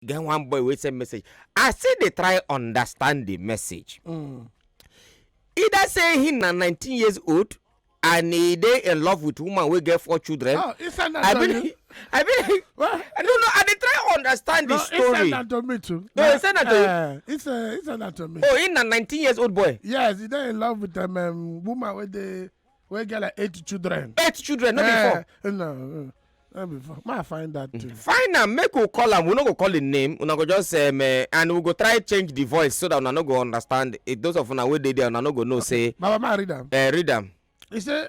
get one boy with send message. I say they try understand the message. Either say he na 19 years old and he dey in love with woman we get 4 children. Oh, he sent that I to mean, you? I mean, What? I don't know. I dey try understand the story. He sent that to me too. No, he sent that to you? He sent that to me. Oh, he na 19 years old boy. Yes, he dey in love with woman we get like 8 children. 8 children, not before. No. Not before. Might find that too. Fine now, make we call him. We not go call the name. We not go just and we go try change the voice so that we not go understand. It those of una wey dey there, we not go know say. Baba, ma read them. Read them. He said,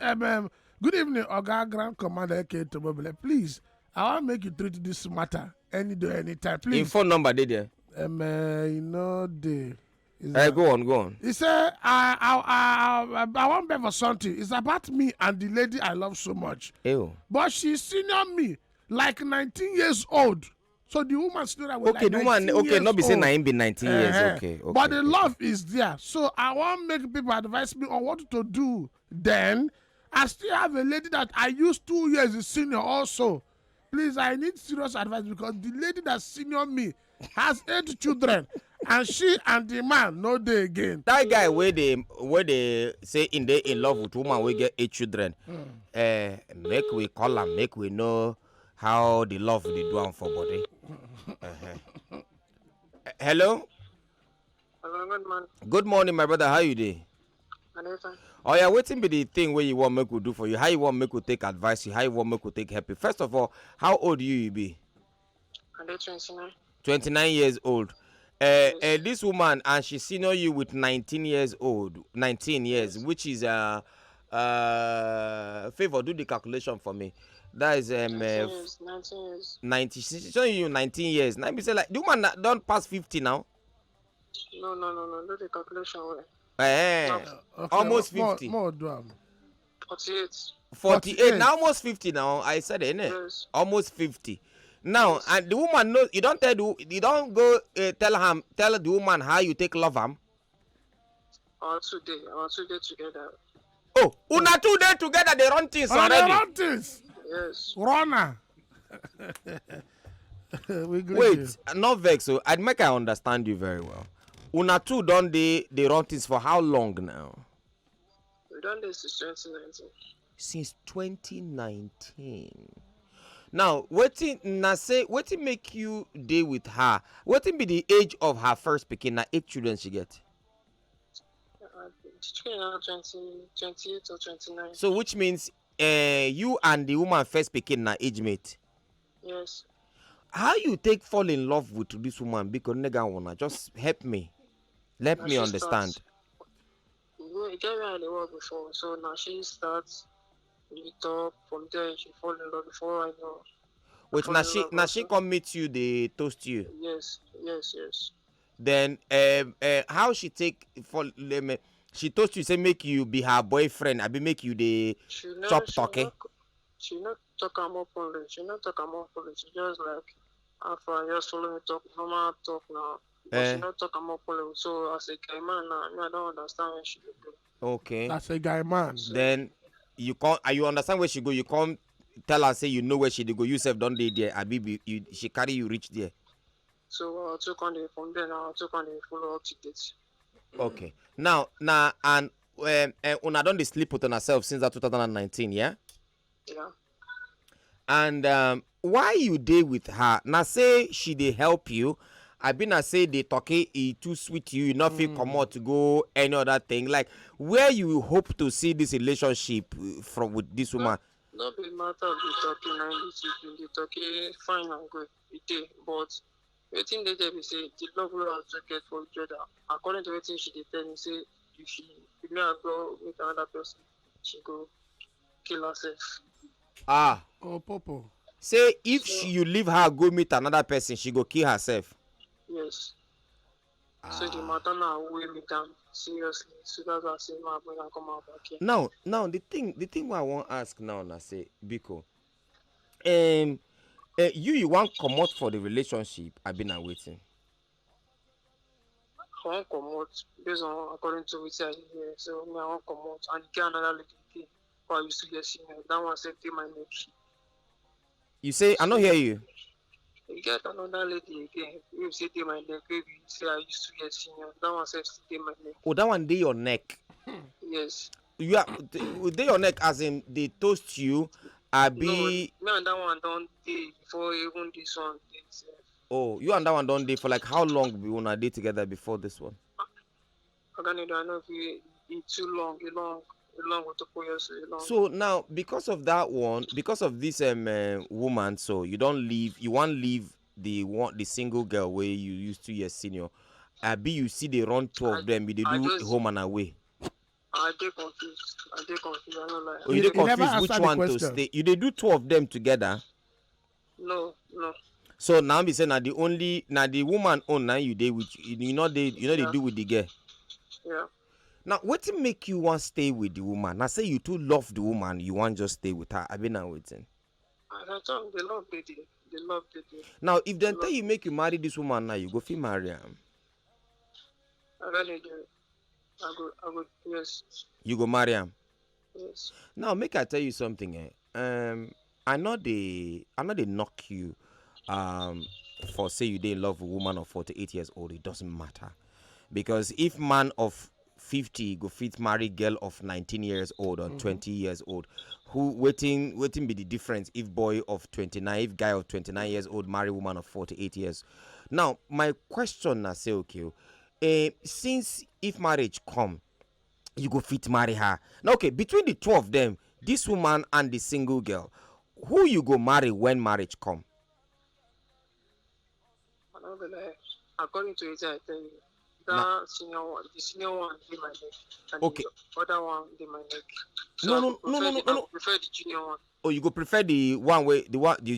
good evening, Oga Grand Commander AK Tomobile. Please, I want to make you treat this matter any day, anytime. Please. His phone number dey there. Go on. He said, I want to beg for something. It's about me and the lady I love so much. Ew. But she's senior me, like 19 years old. So the woman still that was okay, like the woman, okay, not be saying I ain't been 19 years. Okay. But the love is there. So I want to make people advise me on what to do. Then I still have a lady that I used 2 years is senior also. Please, I need serious advice because the lady that senior me has 8 children. And she and the man no day again. That guy where they say in love with woman we get 8 children. Make we call him, make we know how the love they do am for body. Hello? Hello, good morning. Good morning, my brother. How you doing? Oh yeah, waiting be the thing where you want make we do for you. How you want make we take advice you? How you want make we take help you? First of all, how old you be? I'm 29. 29 years old. This woman and she senior you with 19 years, which is favor do the calculation for me. That is 19 years. 90. She's showing you 19 years. Now me say like the woman don't pass 50 now. No. Do the calculation well. Okay, almost 50. More do 48. 48. Now almost 50 now. I said it, Yes. almost 50. Now and the woman knows you don't go tell the woman how you take love am. Our 2 days together. Oh, una 2 days together they run things already. They run things. Yes. Runner. Wait, not vex. So I make I understand you very well. Una 2 don't they run things for how long now? We done this since 2019. Since 2019. Now, wetin make you dey with her? Wetin be the age of her first pikin? Na 8 children she get. She's now 28 or 29. So which means you and the woman first pikin na age mate. Yes. How you take fall in love with this woman? Because nigga wanna just help me. Let me understand. We get where they work before, so now she starts. We talk from there. She fall in love before I know. Wait, now she come meet you, they toast you. Yes. Then how she take fall? She toast you say make you be her boyfriend. I be make you the chop talking. She not talk more Polish. She just like after just follow me talk, normal talk now. But she not talk more Polish. So as a guy man now, I don't understand when she do. Okay. That's a guy man. Then you can't. You understand where she go? You come tell her say you know where she dey go. You self don't dey there. She carry you reach there. So I took on the from there now. I took on the follow up tickets. Okay. Now and una don dey sleep with herself since that 2019, yeah? Yeah. And why you dey with her? Now say she dey help you. I been a say the talking is too sweet you not feel come out to go any other thing. Like where you hope to see this relationship from with this woman? No be matter of the talking and the talking fine and good. It dey, but wetin dey there be say the love we have to get for each other. According to wetin she dey tell me, say if she go meet another person, she go kill herself. Ah. Oh, Popo. Say if you leave her go meet another person, she go kill herself. Yes. So the matter now weigh me down seriously. So that's why I say my bring and come out back here. Now the thing what I want ask now, na say Biko. You want come out for the relationship? I've been waiting. I want come out based on according to what I hear. So I want come out and get another little thing. I used to get senior. That one said my neck. You say I don't hear you. You get another lady again. You say dey my neck. Maybe say I used to get senior. That one says still dey my neck. Oh, that one dey your neck. Yes. You are dey your neck as in they toast you. No, me Abi, and that one don't dey before even this one dey sef. oh, you and that one don't dey for like how long we wanna date together before this one? Oganido, I know if it's too long, a long with the years, a long. So now, because of that one, because of this woman, so you don't leave, you want leave the single girl where you used to your senior. Abi, you see they run two of them, they do home and away. I dey confused. I don't lie. Oh, you dey You never confused which answered the one to question. stay. You they do two of them together. No. So now be saying now the woman own now you dey with they do with the girl. Yeah. Now what to make you want stay with the woman? Now say you too love the woman, you want just stay with her. I been now waiting. I told them they love dating. They love dating. Now if they tell you make you marry this woman now, you go fit marry her. I go, yes. You go marry her. Yes. Now make I tell you something. I know they knock you for say you dey love a woman of 48 years old. It doesn't matter. Because if man of 50 go fit marry girl of 19 years old or 20 years old, who waiting be the difference if boy of 29, if guy of 29 years old marry woman of 48 years. Now my question na say okay, since if marriage come, you go fit marry her. Now okay, between the two of them, this woman and the single girl, who you go marry when marriage come? I don't lie. According to it, I tell you, the senior one dey my neck. And Okay. The other one dey my neck. So No. I prefer the junior one. Oh, you go prefer the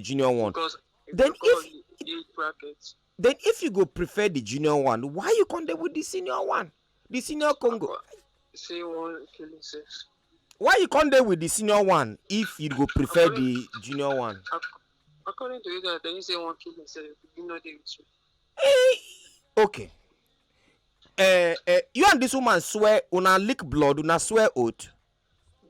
junior one. Because Then because of the age bracket. Then if you go prefer the junior one, why you come there with the senior one? The senior Congo. Say one killing sex. Why you come there with the senior one if you go prefer the junior one? According to it, then you say one killing sex. You know they with you. Okay. You and this woman swear una lick blood, una swear oath.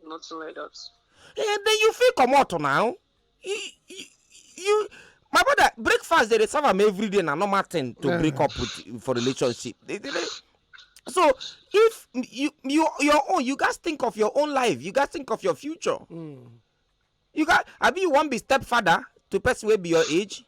Nothing like that. Then you feel come out now. You my brother, breakfast they serve them every day na normal thing to break up with for relationship. So if your own, you guys think of your own life, you guys think of your future. You got you want be stepfather to person will be your age.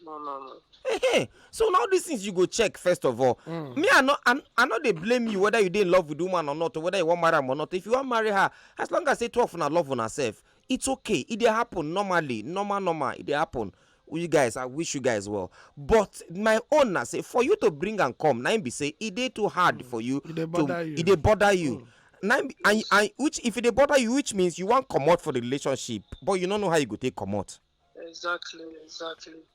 No. Hey. So now these things you go check first of all. Me, I know they blame you whether you dey in love with the woman or not, or whether you want marry her or not. If you want marry her, as long as they 12 and love on herself, it's okay. It dey happen normally, normal. It dey happen. You guys, I wish you guys well. But my own na say for you to bring and come, now be say it dey too hard for you. It dey bother you. It dey bother you. Now, and which if it dey bother you, which means you want come out for the relationship, but you don't know how you go take come out. Exactly.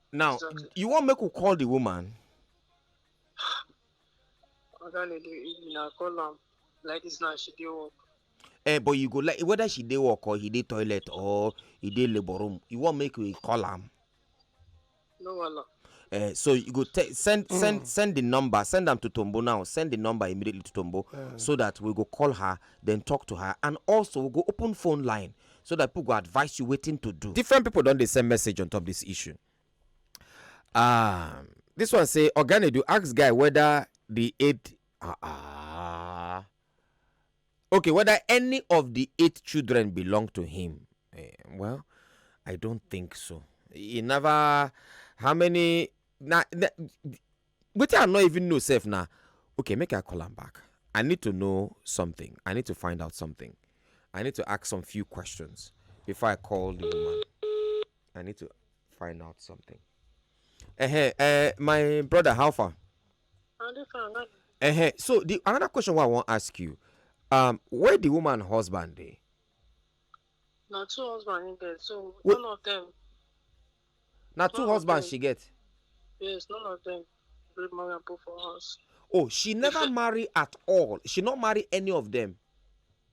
Now, you want make we call the woman? I call am like this now. She dey work. But you go like whether she dey work or he dey toilet or he dey labor room. You want make we call am? No wala. So you go send the number. Send them to Tombo now. Send the number immediately to Tombo so that we go call her, then talk to her, and also we go open phone line so that people go advise you waiting to do. Different people don't they send message on top this issue. This one say Organic do ask guy whether the 8 okay, whether any of the 8 children belong to him. Well, I don't think so. He never. How many? But I not even know self now. Okay, make I call him back. I need to know something. I need to find out something. I need to ask some few questions before I call the woman. I need to find out something. My brother, how far? So the another question what I want to ask you, where the woman husband dey? Now 2 husbands in there, so none of them. Now 2 husbands she get. Yes, none of them read marry and put for house. Oh, she never marry at all. She not marry any of them.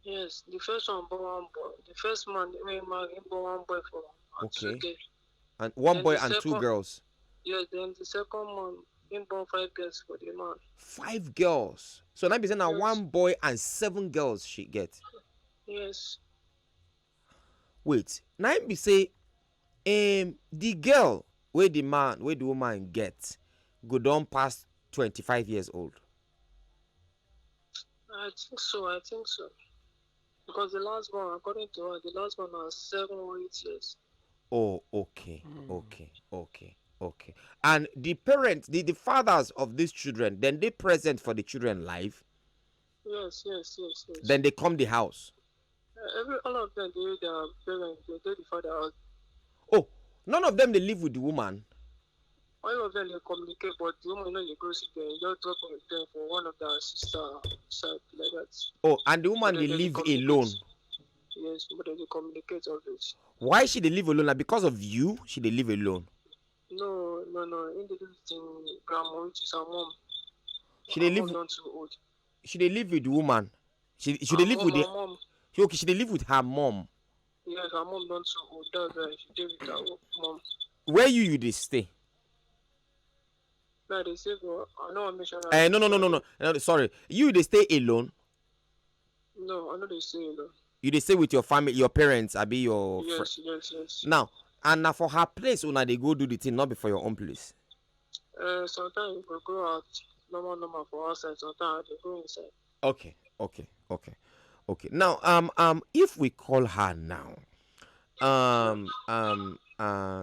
Yes, the first one born one boy. The first man wey marry born one boy for am. Okay. And one boy and 2 girls. Yes, then the second one him born 5 girls for the man. 5 girls. So now be saying now Yes. 1 boy and 7 girls she get. Yes. Wait, now be say the girl where the woman gets go down past 25 years old? I think so. I think so. Because the last one, according to her, the last one was 7 or 8 years. Oh, okay. And the parents, the fathers of these children, then they present for the children life. Yes. Then they come the house. All of them, their parents, they the father house. Oh, none of them they live with the woman. All of them they communicate, but the woman they go sit there, just drop them for one of their sister side like that. Oh, and the woman they live alone. Yes, but they communicate always. Why should they live alone? Like because of you, should they live alone? No. In the living grandma, which is her mom. Should they live? Not too old. Should they live with the woman? Should they live with the mom? Okay, should they live with her mom? Yes, her mom not too old. That's why she live with her mom. Where you they stay? No, they say, well, I know I'm mentioning. No. Sorry, you they stay alone? No, I know they stay alone. You they stay with your family, your parents, I be your yes. Now, and now for her place, when they go do the thing, not before your own place. Sometimes you go out normal for outside. Sometimes they go inside. Okay. Now, if we call her now,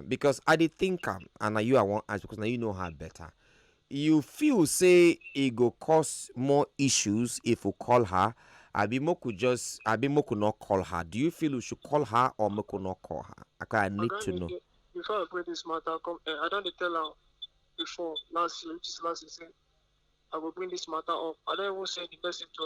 because I did think, and now you I want ask because now you know her better. You feel say it go cause more issues if we call her. Abimo could not call her. Do you feel we should call her or we could not call her? I need to know. Before I bring this matter, I don't tell her before last year, which is last year, I will bring this matter up. I don't even send the message to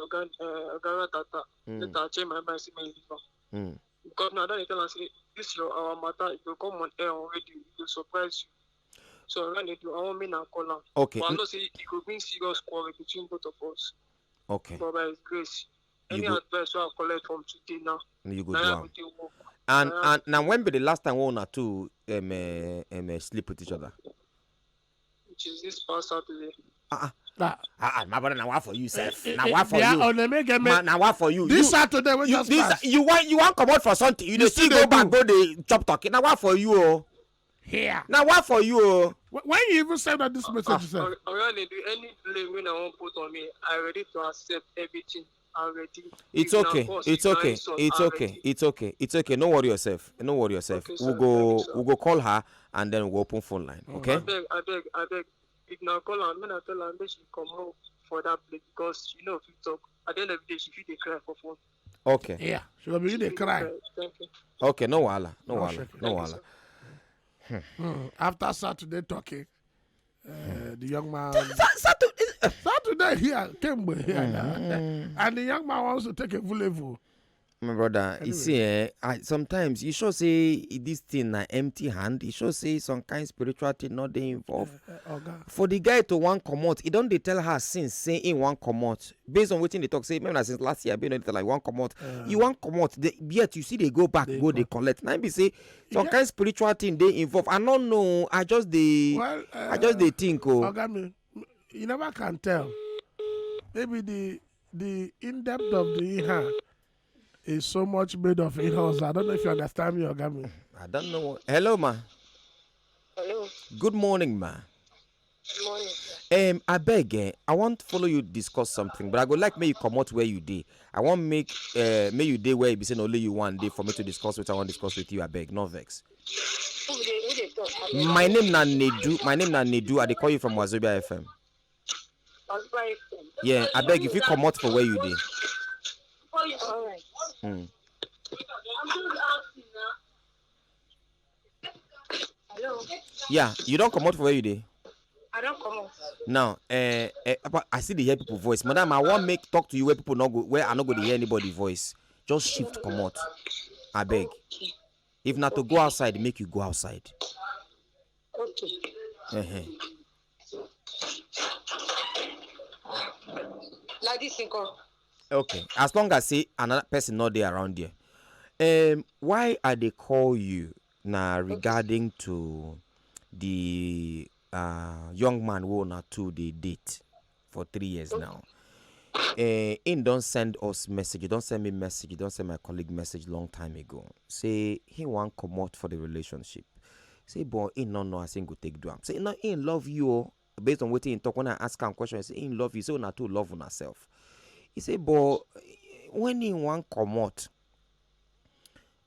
Agara Tata. That I change my mind, see my liver. Because now I don't tell her, say, this is our matter. It will come on air already. It will surprise you. So I want me now call her. Okay. But I know say it could bring serious quarrel between both of us. Okay. But by His grace, any advice I collect from today now. You go down. And now when be the last time one or two sleep with each other? Which is this past Saturday. My brother, now what for you, Seth? Now what for you? Now what for you? This Saturday when you want come out for something? You still go back, go the chop talking. Now what for you? Oh? Here. Now what for you? Oh? When you even said that this message, you said, already do any blame when I want put on me, I ready to accept everything. Already. It's okay. No worry yourself. Okay, we'll go call her and then we'll open phone line. Okay. I beg. If now call her, when I tell her that she come out for that place because if you talk at the end of the day she feel they cry for phone. Okay. Yeah, she will begin to cry. Thank you. Okay, no wala. After Saturday talking, the young man. Saturday here came here, and the young man wants to take a voulez-vous. My brother, anyway. You see, sometimes you should say this thing na empty hand. You should say some kind spiritual thing not they involved. For the guy to want come out, he don't they tell her since saying he want come out. Based on waiting they talk, say maybe since last year, been like want come out. You want come out, yet you see they go back, they collect. Now be say some kind spiritual thing they involve. I don't know. I just they think. Oh, you never can tell. Maybe the in-depth of the is so much made of in-house. I don't know if you understand me, Ogami. I don't know. Hello, ma. Hello. Good morning, ma. Good morning. I beg, I want to follow you discuss something, but I go like me you come out where you did. I want make you day where you be saying only you one day for me to discuss what I want to discuss with you. I beg, no vex. My name na Nedu. I dey call you from Wazobia FM. Yeah, I beg if you come out for where you did. All right. Hello. Yeah, you don't come out for where you did. I don't come out. Now, I see the hear people voice. Madam, I want make talk to you where people not go, where I not going to hear anybody voice. Just shift, come out. I beg. If not to go outside, make you go outside. Okay. Like this, okay. As long as say another person not there around there. Why are they call you now regarding to the young man who not to the date for 3 years now? In don't send us message. You don't send me message. You don't send my colleague message long time ago. Say he want come out for the relationship. Say, boy, he no know I say go take do am. Say, no, he love you. Oh. Based on what he talk, when I ask him question, he say, he love you. Say, una too love on herself. He say, but when he want comot,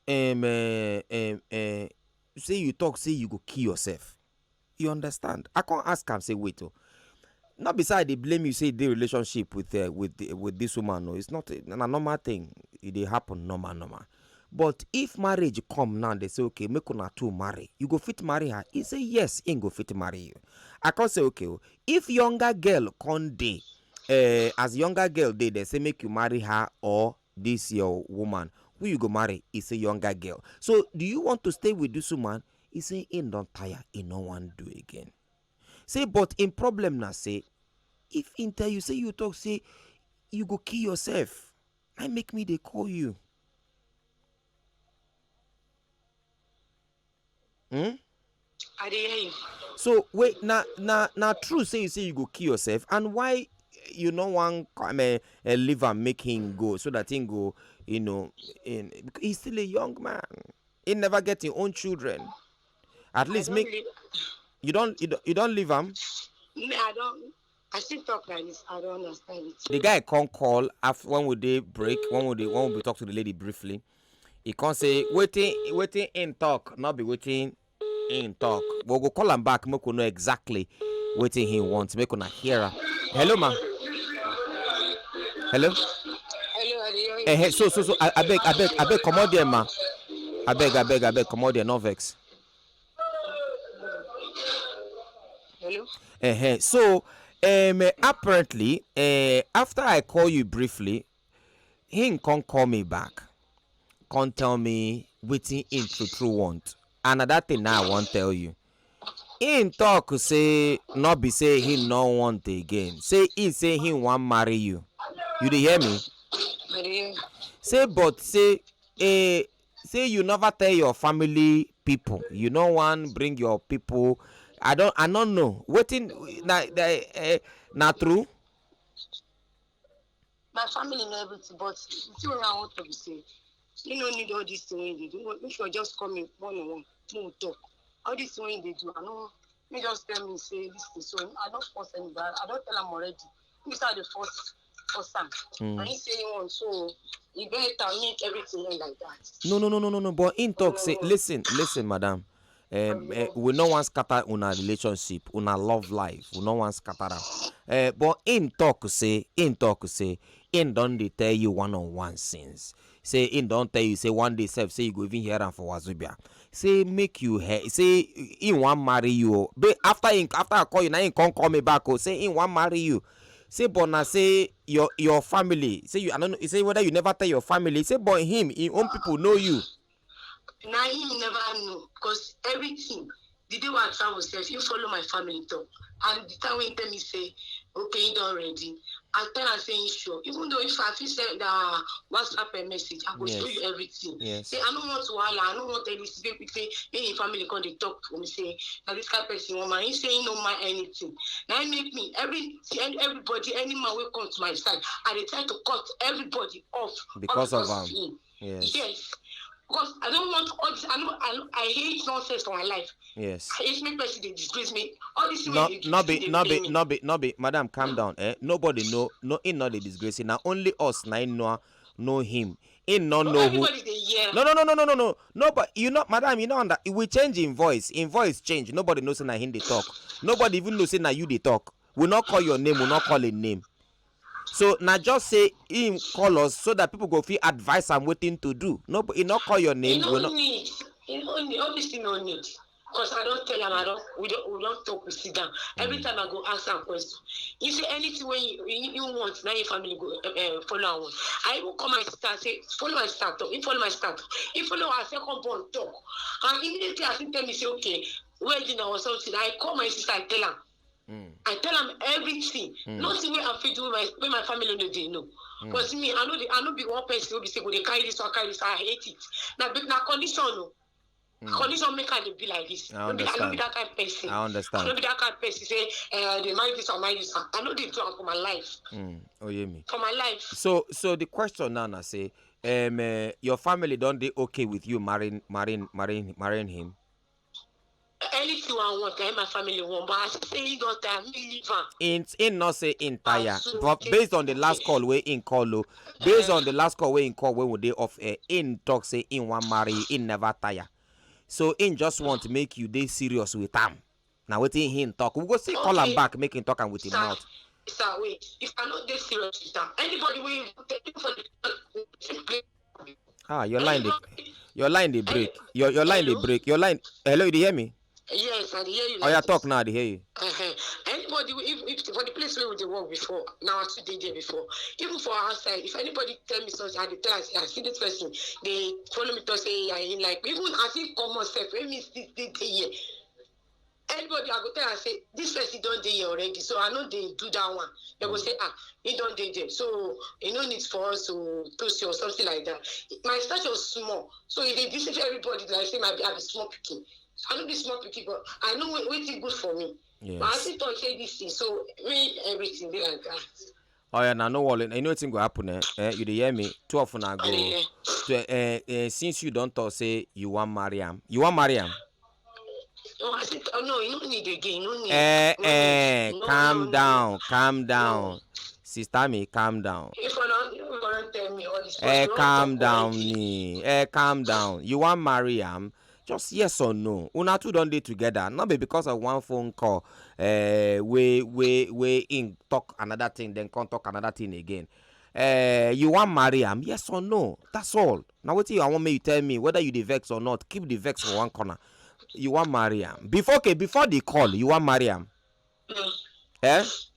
say you talk, say you go kill yourself. You understand? I can't ask him. Say, wait, oh. Not beside they blame you, say the relationship with this woman. No, it's not a normal thing. It happen normal. But if marriage come now, they say, okay, make una two marry. You go fit marry her. He say yes, he go fit marry you. I can't say okay. If younger girl come dey, as younger girl they say make you marry her or this your woman. Who you go marry? He say younger girl. So do you want to stay with this woman? He say he don't tire. He no want do again. Say, but in problem now, say, if in tell you, say you talk, say, you go kill yourself. I make me they call you. I dey hear you. So wait, now true say you go kill yourself, and why you no want leave and make him go so that he go, he's still a young man. He never get his own children. At least make you don't leave him. Me, I don't. I still talk like this. I don't understand it. The guy can't call after when would they break? When would we talk to the lady briefly? He can't say waiting in talk, not be waiting in talk. We'll go call him back. Make we know exactly what he wants. Make we hear her. Hello, ma. Hello. Hello, So I beg, come out there, ma. I beg, come out there, no vex. Hello. So apparently, after I call you briefly, he can't call me back. Can't tell me waiting in true want. Another thing now I want tell you. He talk say not be say he no want again. Say he want marry you. You dey hear me? I dey hear. Say but say you never tell your family people. You no want bring your people. I don't know. Waiting na true. My family know everything, but the thing I want to be say, you don't need all this thing when they do. If you just come in one-on-one, no talk. All this thing when they do, I know. You just tell me say this thing. So I don't force anybody. I don't tell them already. This are the first time. And he say you want, so you better make everything like that. No. But in talk say, listen, madam. We no want scatter una relationship, una love life. We no want scatter am. But in talk say, in don't they tell you one-on-one since. Say in don't tell you say one day self say you go even hear am for Wazobia. Say make you hear. Say in want marry you. But after I call you now, he can't call me back. Oh, say in want marry you. Say but now say your family. Say you I don't know. Say whether you never tell your family. Say but him own people know you. Now he never know because everything. The day when I travel self, you follow my family talk. And the time when he tell me say, okay, you done ready. I tell her saying sure. Even though if I feel send the WhatsApp message, I will show you everything. Yes. Say I don't want to wahala, I don't want any people say, hey, family come they talk to me say, now this kind of person woman, he say he no mind anything. Now he make me everybody, any man will come to my side, and they try to cut everybody off Because of him. Yes. Yes. Because I don't want all this. I hate nonsense for my life. Yes. I hate make person they disgrace me. All this Not be. Madam, calm down. Nobody know. No, in not the disgrace. Now only us nine know him. In not know who. Everybody they hear. No. No, but you know, madam, you know that we change in voice. In voice change. Nobody knows na him they talk. Nobody even knows na you they talk. We not call your name. We not call a name. So now just say him call us so that people go feel advice and waiting to do. No, but he not call your name. You don't need. You don't need. All this thing no need. Because I don't tell him. We don't talk. We sit down. Every time I go answer a question. You say anything when you want. Now your family go follow on. I will come my sister and say follow my sister talk. You follow my sister talk. You follow our second born talk. And immediately I think tell me say okay. Wedding or something. I call my sister and tell her. I tell them everything. Nothing where I feel do with my family no they know. Because me, I know be one person who be say, go they carry this or carry this. I hate it. Now condition no. Condition make her be like this. I don't be that kind of person. I understand. I don't be that kind of person say they marry this or marry this. I know they do it for my life. Oh yeah me. For my life. So the question now I say, your family don't they okay with you marrying him? anything I want, my family want, but I say he don't tire me leave am. In not say entire, So but okay, based on the last okay. call we in call based on the last call we in call when we dey off air, in talk say in one marry you, in never tire. So in just want to make you dey serious with am. Now wetin him talk, we go see call am Okay, back, make him talk am with him sir, mouth. sir, wait. If I not dey serious with am, anybody will take for the play. Ah, Anybody, your line they any, break. Your line they hello? break. Your line. Hello, you dey hear me? Yes, I dey hear you Oh, like yeah, talk this. now. I dey hear you. Anybody, if for the place where we dey work before, now I still dey there before. Even for outside, if anybody tell me something, I dey tell I see this person, they follow me to say I like even as if common self, when me still dey here. Anybody I go tell and say this person don dey here already, so I know they do that one. They go say he don dey there, so e no need for us to toast you or something like that. My stature was small, so e dey deceive everybody like say I be small pikin. I no be small pikin, but I know wetin good for me. Yes. But I still talk say this thing, so me everything be like that. Oh yeah, now no worry. You know wetin go happen? You dey hear me? Two of una go. Since you don't talk, say you want marry am. You want marry am? No, I said, oh no, you don't need again. No need. Calm down, calm No. down. Sister me, calm down. If you don't tell me all this, Calm down, me. Calm down. You want marry am? Just yes or no. Una two don't dey together. Not be because of one phone call. We in talk another thing, then come talk another thing again. You want marry am? Yes or no? That's all. Now what I want me you tell me whether you dey vex or not. Keep the vex for one corner. You want marry am? Before the call, you want marry am? Yes.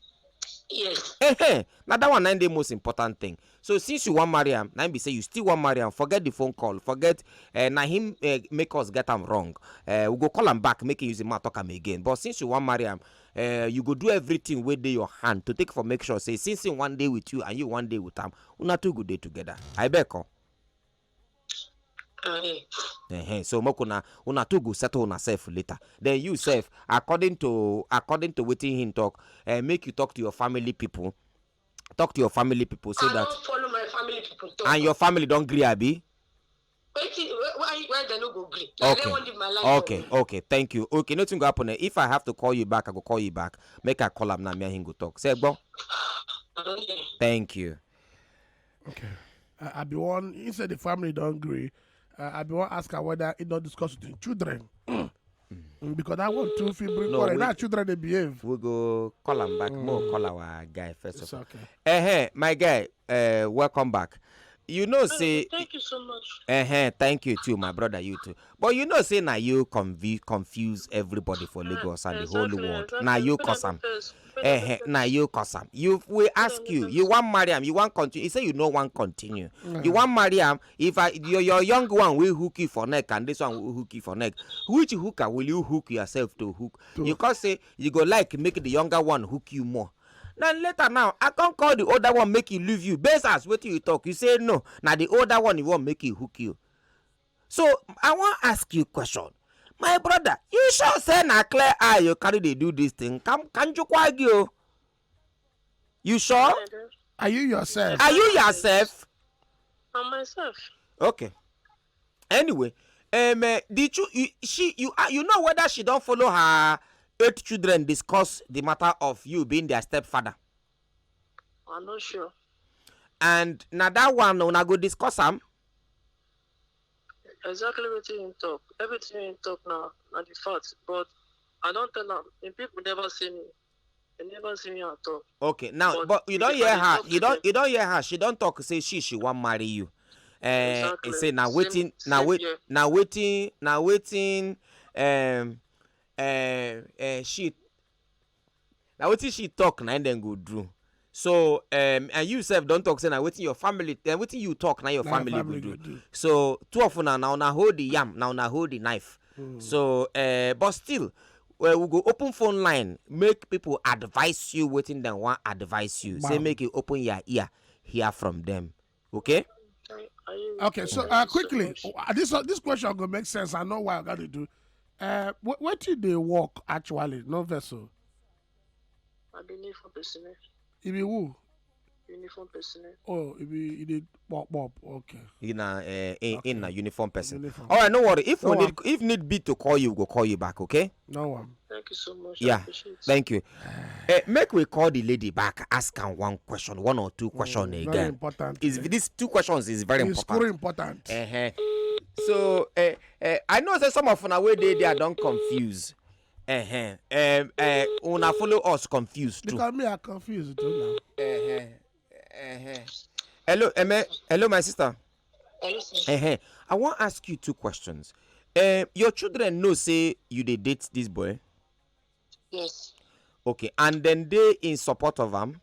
Now that one the most important thing. So since you want marry am, now be say you still want marry am, forget the phone call, forget now him make us get am wrong. We go call am back, make him use him mouth talk am again. But since you want marry am, you go do everything with your hand to take for make sure say since him one day with you and you one day with him, una two good day together. I beg you. So una two go settle una self later. Then you self, according to wetin him talk, make you talk to your family people. Talk to your family people so I that don't follow my family people talk. And your family don't agree, abi? Why they no go agree? Like Okay. they won't leave my life. Okay, thank you. Okay, nothing go happen. If I have to call you back, I go call you back. Make a call am now, me and him go talk. Say, Egbo. Thank you. Okay. I be one, instead the family don't agree. I be one ask her whether it don't discuss with the children. Because I want to feel bring No, that children they behave. We go call him back. More call our guy first It's of all. okay. My guy, welcome back. You know, say Thank you so much. thank you too, my brother, you too. But you know, say now you confuse everybody for Lagos and the whole world. Now you cause am. Now you cause am. We ask you, you want marry am, you want continue. You say you no want continue. You want marry am. If your young one will hook you for neck and this one will hook you for neck, which hooker will you hook yourself to hook? You can say you go like make the younger one hook you more. Then later now, I can't call the older one make you leave you. Based as what you talk, you say no. Now the older one you won't make you hook you. So I want to ask you a question. My brother, you sure say na clear eye you carry they do this thing. Can you quite you? You sure? Are you yourself? Are you yourself? I'm myself. Okay. Anyway, did you know whether she don't follow her 8 children discuss the matter of you being their stepfather? I'm not sure. And now that one, una go discuss am. Exactly what you talk. Everything you talk now, not the facts. But I don't tell them. If people never see me, they never see me at all. Okay, now, but you don't if hear I her. talk to You them- don't hear her. She don't talk. Say she want marry you. Exactly. Say now Same- waiting. same here. Now waiting. She. Now waiting. She talk. Now and then go do. So and you self don't talk. Say now waiting your family. Then waiting you talk. Now your Now family, family go go do. do. So two of una now hold the yam. Now hold the knife. So but still. Well, we go open phone line, make people advise you waiting them want advise you. Say Wow. make you open your ear, hear from them. Okay? Okay, so quickly, this question gonna make sense. I know why I got to do. What did they work actually? No vessel. I believe for person. It be who? uniform personnel. Oh, it did pop. Okay. In a uniform person. Uniform. All right, no worry. If No we need, if need be to call you, we'll call you back. Okay. No one. Thank you so much. I Yeah. appreciate it. Thank you. Make we call the lady back. Ask her one question, one or two questions Very again. important. Is these 2 questions is very It's important. very important. So I know that some of una way they are don't confuse. Una follow us confused too. Because me are confused too now. Hello, hello, my sister. I listen. I want to ask you 2 questions. Your children know say you dey date this boy. Yes. Okay, and then they in support of him.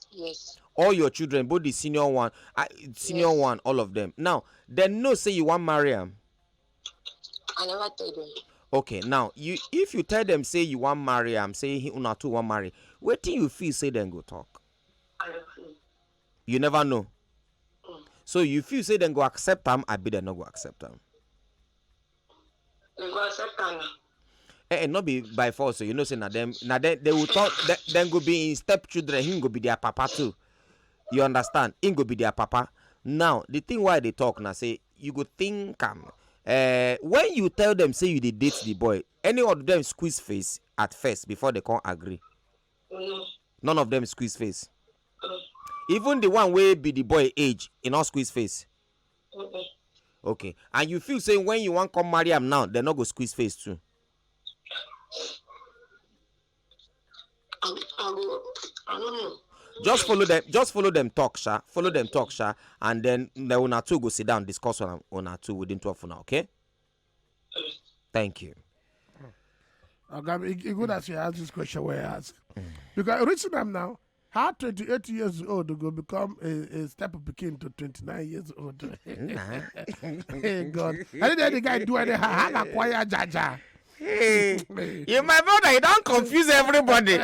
Yes. All your children, both the senior one, Yes. one, all of them. Now, they know say you want marry him. I never told them. Okay, now if you tell them say you want marry him, say he una two want marry, wetin you feel say then go talk? I don't know. You never know. So you feel say then go accept him, I be they no go accept him. They go accept them. Not be by force. So you know say na them they will talk. Then go be in stepchildren. Him go be their papa too. You understand? Him go be their papa. Now the thing why they talk now say you go think when you tell them say you dey date the boy, any of them squeeze face at first before they can't agree. No. None of them squeeze face. Even the one way be the boy age, you not squeeze face. Okay, and you feel say when you want come marry him now, they not go squeeze face too. I don't know. Just follow them talk, sha. Follow them talk, sha. And then the una two go sit down, discuss on una two within 12 now, okay? Thank you. Okay, it's good that you ask this question where I ask. Because reaching them now, how 28 years old to go become a step up begin to 29 years old? Hey, God. I didn't the guy do anything. I acquire Jaja. Hey, you my brother, you don't confuse everybody.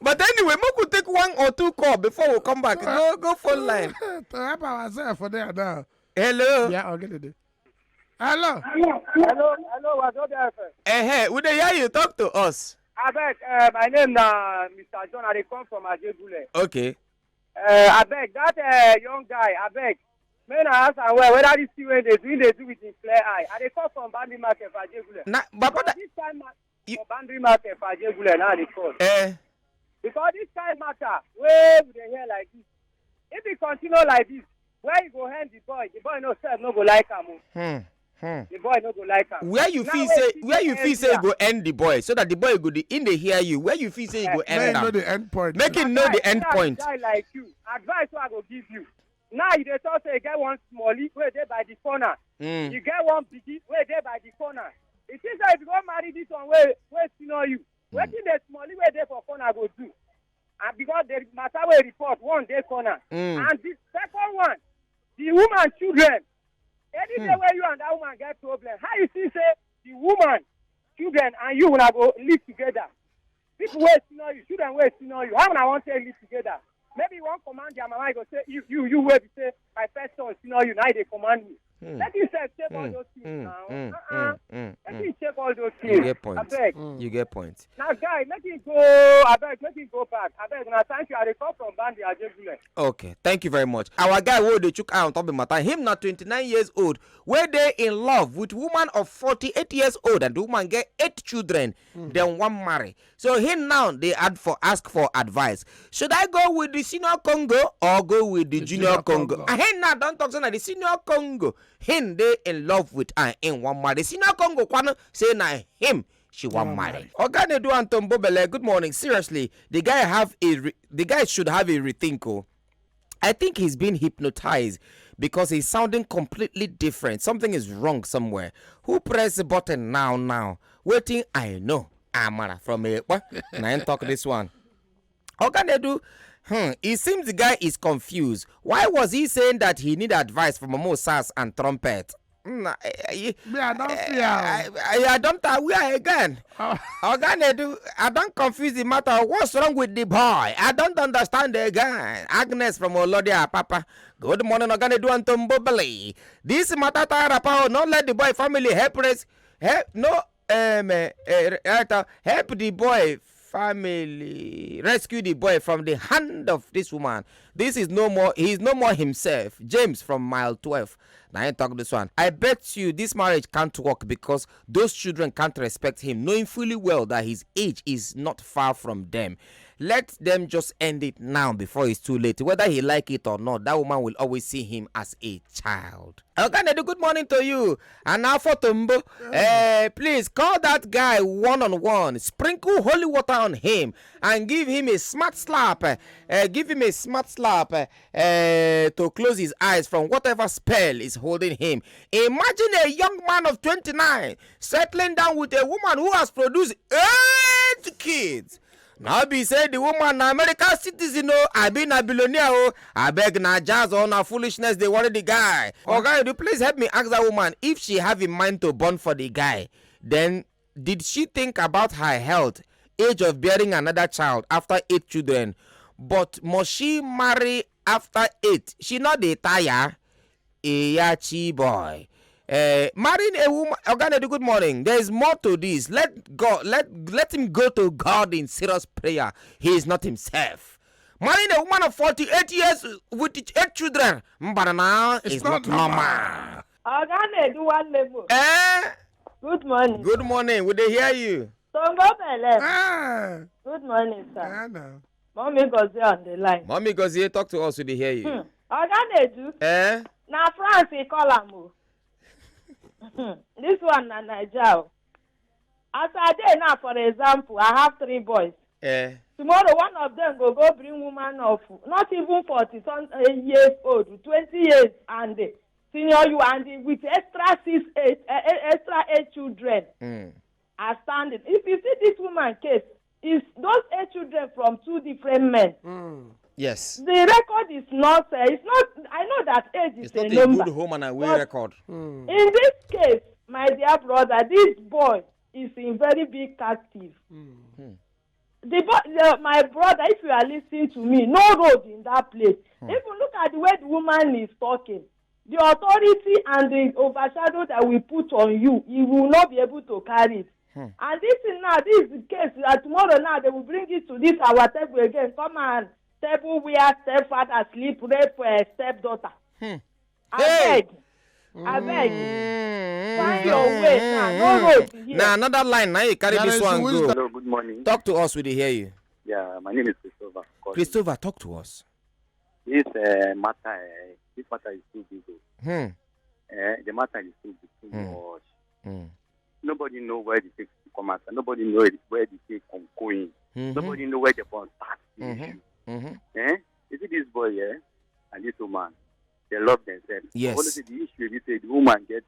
But anyway, we could take 1 or 2 calls before we come back. Go phone line. To help ourselves for there now. Hello. Yeah, I'll get it. Hello. Hello, what's up there? We dey hear you talk to us. Abeg, my name na Mr. John. I dey come from Ajegule. Okay. Abeg, that young guy, abeg, may I ask am well whether this thing wey dey do with him clear eye. I dey come from Boundary Market for Ajegule. But brother, This kind for Boundary Market for Ajegule now dey call. Because this kind matter wey we dey hear like this, if e continue like this, where you go hand the boy no sef no go like am. The boy no go like am. Where you feel say go end the boy so that the boy go in the hear you. Where you feel say go end know am. the end point. Make him know the end point. Guy like you, advice wey I go give you. Now you dey talk say you get one smallie wey dey by the corner. You get one biggie wey dey by the corner. It is like if you go marry this one wey senior you, wetin the smallie wey dey for corner go do? And because the matter wey report one dey corner, and the second one, the woman children. Any day where you and that woman get problem, how you see say the woman, children, and you will go live together? People wey senior you, children wey senior you, how una wan take live together? Maybe you wan command their mama, you go say you wey be say my first son senior you, now they command me. Let you say check all those things now. Let you check all those things. You get point. Abeg. You get point. Now guy, make him go. Abeg, make him go back. Abeg, na thank you. I dey come from Bandi Ajegule. Okay, thank you very much. Our guy who they took eye on top of the matter, him now 29 years old, where they in love with woman of 48 years old, and the woman get 8 children, then one marry. So him now they ask for advice. Should I go with the senior Congo or go with the junior Congo? And him now don't talk so now the senior Congo. Him they in love with her in one marry. The senior Congo kwano say na him she want marry. Ogane Anton Bobele, good morning. Seriously, the guy should have a rethink. Oh. I think he's been hypnotized because he's sounding completely different. Something is wrong somewhere. Who pressed the button now? Waiting, I know. Amara from a what? Now talk this one. Ogane it seems the guy is confused. Why was he saying that he need advice from Momo Sass and Trumpet? Me, I don't fear. I don't where again. Ogane I don't confuse the matter. What's wrong with the boy? I don't understand the guy. Agnes from Olodia Papa. Good morning, Ogane Anton Bobele. This matter power not let the boy family help the boy family. Rescue the boy from the hand of this woman. This is no more, he is no more himself. James from mile 12. Now I talk this one. I bet you this marriage can't work because those children can't respect him, knowing fully well that his age is not far from them. Let them just end it now before it's too late. Whether he like it or not, that woman will always see him as a child. Okay, good morning to you. And now for Tumbo, please call that guy one-on-one. Sprinkle holy water on him and give him a smart slap. Give him a smart slap to close his eyes from whatever spell is holding him. Imagine a young man of 29 settling down with a woman who has produced 8 kids. Now be said the woman na American citizen I been a billionaire I beg na jazz or na foolishness they worry the guy. Okay, you please help me ask that woman if she have in mind to born for the guy. Then did she think about her health, age of bearing another child after 8 children? But must she marry after 8? She not the tire. Yachi boy. Marrying a woman, Ogane, good morning. There is more to this. Let God, let him go to God in serious prayer. He is not himself. Marrying a woman of 48 years with 8 children, but now it's not normal. Ogane, do one level. Good morning. Good morning. Would they hear you? Good morning, sir. Mommy Gozie on the line. Mommy Gozie, talk to us. Would they hear you? Ogane, do. Na France, he call am. This one na Nigeria. As I dey now, for example, I have 3 boys. Tomorrow, one of them go bring woman of not even 40 years old, 20 years, and senior you, and with extra 8 children are standing. If you see this woman case, is those 8 children from 2 different men. Yes. The record is not. It's not. I know that age is a number. It's not a good home and away record. In this case, my dear brother, this boy is in very big captive. My brother, if you are listening to me, no road in that place. If you look at the way the woman is talking, the authority and the overshadow that we put on you, you will not be able to carry it. And this is the case. Tomorrow now they will bring it to this our table again. Come on. Table where stepfather sleep, rape stepdaughter. I beg. Find your way now. No road here. Now another line. Now you carry this one. Go. Hello, good morning. Talk to us. We hear you. Yeah, my name is Christopher. Christopher, talk to us. This matter is too big. The matter is too big. Too much. Nobody know where the things come out. Nobody know where the things come going. Nobody know where the bond starts. You see this boy here and this woman, they love themselves. Yes. Honestly, the issue is the woman get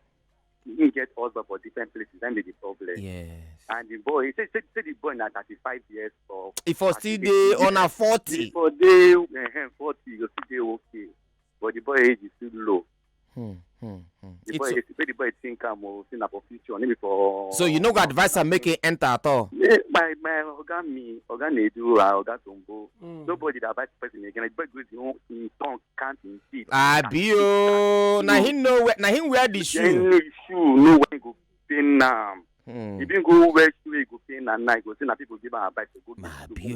husband for different places, and the problem. Yes. And the boy, say the boy now 35 years or if for still day on a 40. For day 40, you still okay. But the boy age is still low. The boy think I'm in a future, maybe for. So you know what advice I'm making enter at all? My organ do Tumbo. Nobody that advise person again. The boy goes in tongue, can't in teeth. Now he know where. Now he wear the shoe. No one go pain now. He didn't go wear shoe. He go pain and night. Go see na people give him advice to go to marry.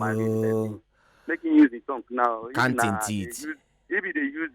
Making use the tongue now. Can't in teeth. Maybe they use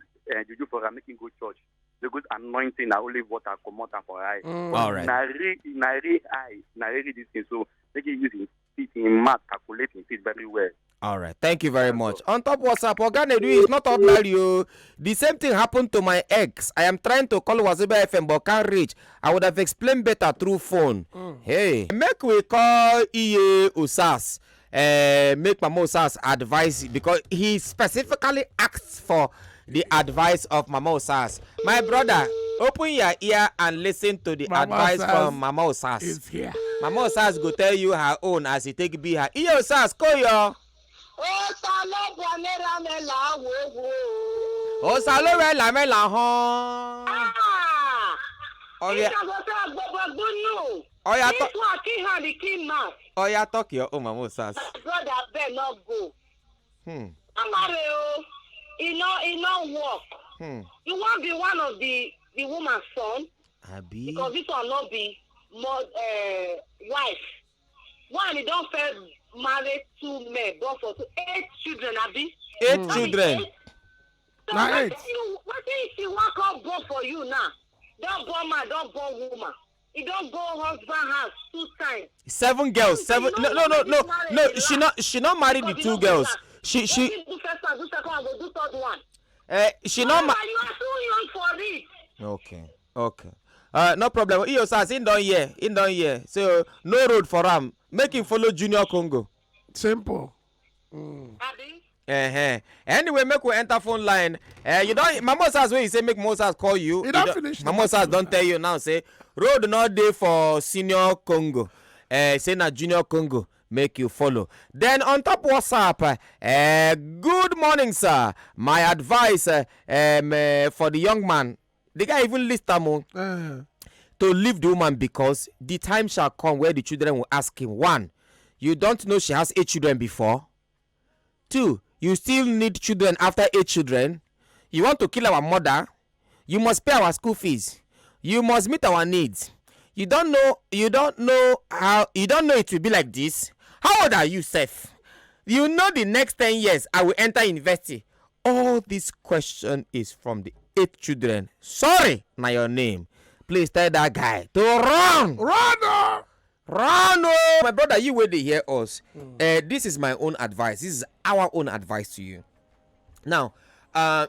juju for making go church. The good anointing, na only water come out for eye. All right. Na really this thing. So make it use in math, calculating it very well. All right. Thank you very much. On top WhatsApp, Oganedu is not ordinary. The same thing happened to my ex. I am trying to call Waziba FM but can't reach. I would have explained better through phone. Hey, make we call EA Usas. Make Mama Usas advice because he specifically asked for the advice of Mama Osas. My brother, open your ear and listen to the advice from Mama Osas. Is here. Mama Osas go tell you her own as he take be her. Iyo Osas, call yo. Osalo lamela hon. Oya talk your own, Mama Osas. Brother, better not go. It not work. You want to be one of the woman's son? Because this will not be more wife. One, you don't fair married 2 men, born for 8 children, Abi. 8 children. So Now what 8. if you want to born for you now? Don't born man, don't born woman. You don't go husband house 2 times. 7 girls. 7. No. She not married the 2 girls. She. Do first one, do second one, go do third one. She not. You are too young for it. Okay. No problem. He says in down here. So no road for him. Make him follow Junior Congo. Simple. Abi? Anyway, make we enter phone line. You don't. My Moses when he say make Moses call you. He don't finish. My Moses don't tell you now. Say road not day for Senior Congo. Say na Junior Congo. Make you follow. Then on top WhatsApp, good morning, sir. My advice for the young man, the guy even list them to leave the woman because the time shall come where the children will ask him. 1, you don't know she has 8 children before. 2, you still need children after 8 children. You want to kill our mother. You must pay our school fees. You must meet our needs. You don't know it will be like this. How old are you, Seth? You know the next 10 years I will enter university. All this question is from the 8 children. Sorry, na your name. Please tell that guy to run. Run! My brother, you wait to hear us. This is my own advice. This is our own advice to you. Now,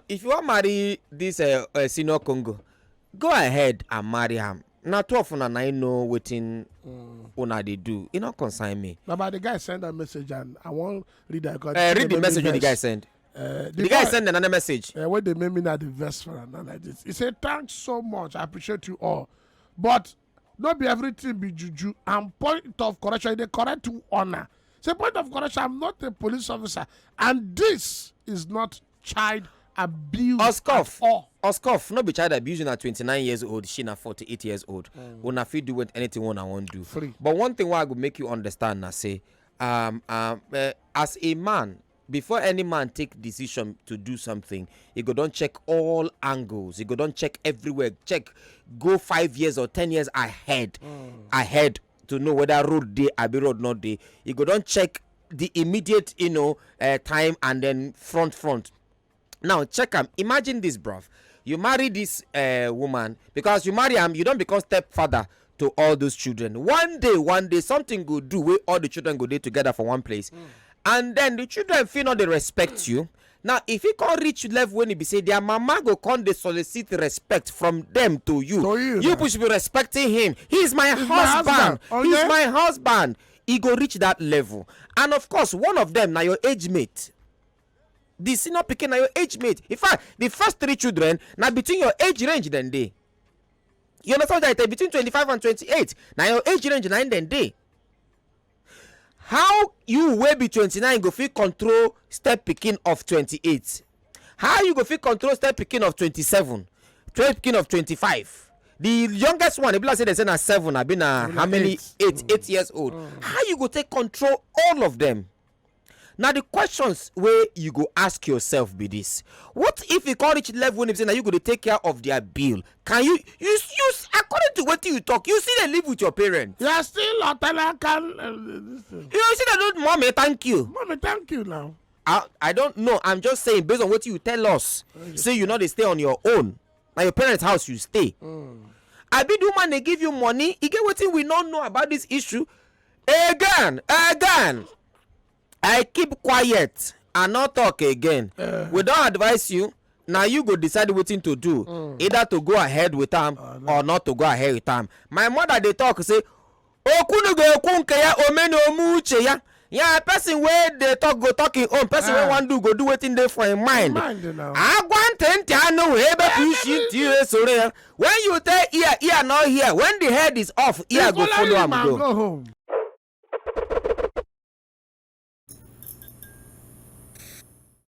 if you want to marry this Senior Congo, go ahead and marry him. Now 12 and I know Wetin una they do. It not concern me. But the guy sent a message and I won't read that. Read the message the guy sent. The guy sent another message. When they made me not the verse for and like this. He said, "Thanks so much. I appreciate you all. But not be everything be juju. And point of correction, they correct to honor. Say point of correction, I'm not a police officer. And this is not child abuse. Oscoff, no be child abusing at 29 years old, she na 48 years old. Una fit do with anything one I want do. Free. But one thing why I go make you understand na say, as a man, before any man take decision to do something, he go don check all angles. He go don check everywhere. Go 5 years or 10 years ahead to know whether road dey abi road not dey. He go don check the immediate time and then front. Now check am. Imagine this, bruv. You marry this woman because you marry him, you don't become stepfather to all those children. One day, something go do where all the children go dey together for one place, and then the children feel not they respect you. Now, if he can't reach level when he be say their mama go come they solicit respect from them to you. You should be respecting him. He's my husband. He's my husband. He go reach that level, and of course, one of them now your age mate. The senior picking na your age mate. In fact, the first 3 children now between your age range then they. You understand that between 25 and 28. Now your age range 9 then they. How you will be 29 go fit control step picking of 28? How you go fit control step picking of 27? Step picking of 25? The youngest one, if I say they say na 7, I been how many 8 years old. How you go take control all of them? Now the questions where you go ask yourself be this: what if you can't reach level when you say now you go to take care of their bill? Can you according to what you talk? You see they live with your parents. You are still a tenant. You see they don't, mommy, thank you. Mommy, thank you now. I don't know. I'm just saying based on what you tell us. Say you know they stay on your own. Now your parents' house you stay. I be the man they give you money. You get what we don't know about this issue. Again. I keep quiet and not talk again. We don't advise you. Now you go decide wetin to do. Either to go ahead with them or not to go ahead with them. My mother they talk say, "Okunugo okunke ya omeni omuche ya." Yeah, person where they go talking on. Person where one do go do wetin dey for him mind. When you tell ear not here. When the head is off, ear go follow am go.